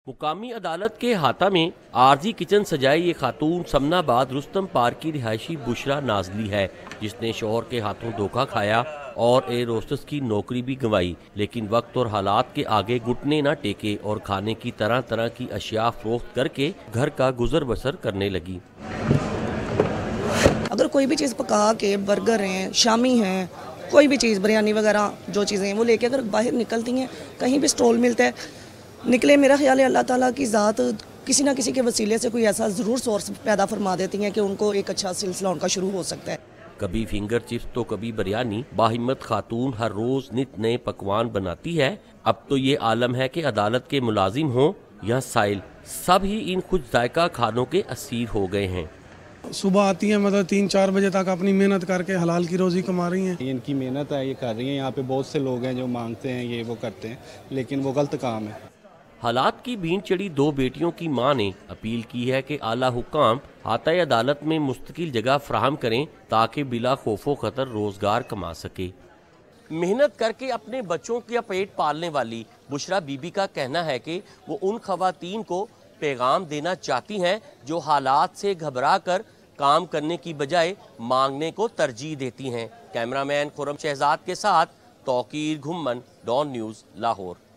मुकामी अदालत के हाता में आरजी किचन सजाई ये खातून समनाबाद रुस्तम पार्क की रिहायशी बुशरा नाजली है, जिसने शोहर के हाथों धोखा खाया और एयर होस्टेस की नौकरी भी गंवाई, लेकिन वक्त और हालात के आगे घुटने न टेके और खाने की तरह तरह की अशिया फरोख्त करके घर का गुजर बसर करने लगी। अगर कोई भी चीज़ पका के बर्गर हैं, शामी हैं, कोई भी चीज़ बिरयानी वगैरह जो चीज़ें हैं वो लेके अगर बाहर निकलती हैं, कहीं भी स्टॉल मिलता है, निकले, मेरा ख्याल है अल्लाह ताला की ज़ात किसी ना किसी के वसीले से कोई ऐसा ज़रूर सोर्स पैदा फरमा देती हैं कि उनको एक अच्छा सिलसिला उनका शुरू हो सकता है। कभी फिंगर चिप्स तो कभी बिरयानी, बाहिम्मत खातून हर रोज नित नए पकवान बनाती है। अब तो ये आलम है कि अदालत के मुलाजिम हों या साइल, सब ही इन खुद जायका खानों के असीर हो गए हैं। सुबह आती हैं, मतलब 3-4 बजे तक अपनी मेहनत करके हलाल की रोजी कमा रही हैं। इनकी मेहनत है, ये कर रही हैं। यहाँ पे बहुत से लोग हैं जो मांगते हैं, ये वो करते हैं, लेकिन वो गलत काम है। हालात की भीड़ चढ़ी दो बेटियों की मां ने अपील की है कि आला हुक्काम हाता अदालत में मुस्तकिल जगह फ्राहम करें ताकि बिला खौफो खतर रोजगार कमा सके। मेहनत करके अपने बच्चों का पेट पालने वाली बुशरा बीबी का कहना है कि वो उन खवातीन को पैगाम देना चाहती हैं जो हालात से घबरा कर काम करने की बजाय मांगने को तरजीह देती हैं। कैमरामैन खुरम शहजाद के साथ तौकीर घुम्मन, डॉन न्यूज़, लाहौर।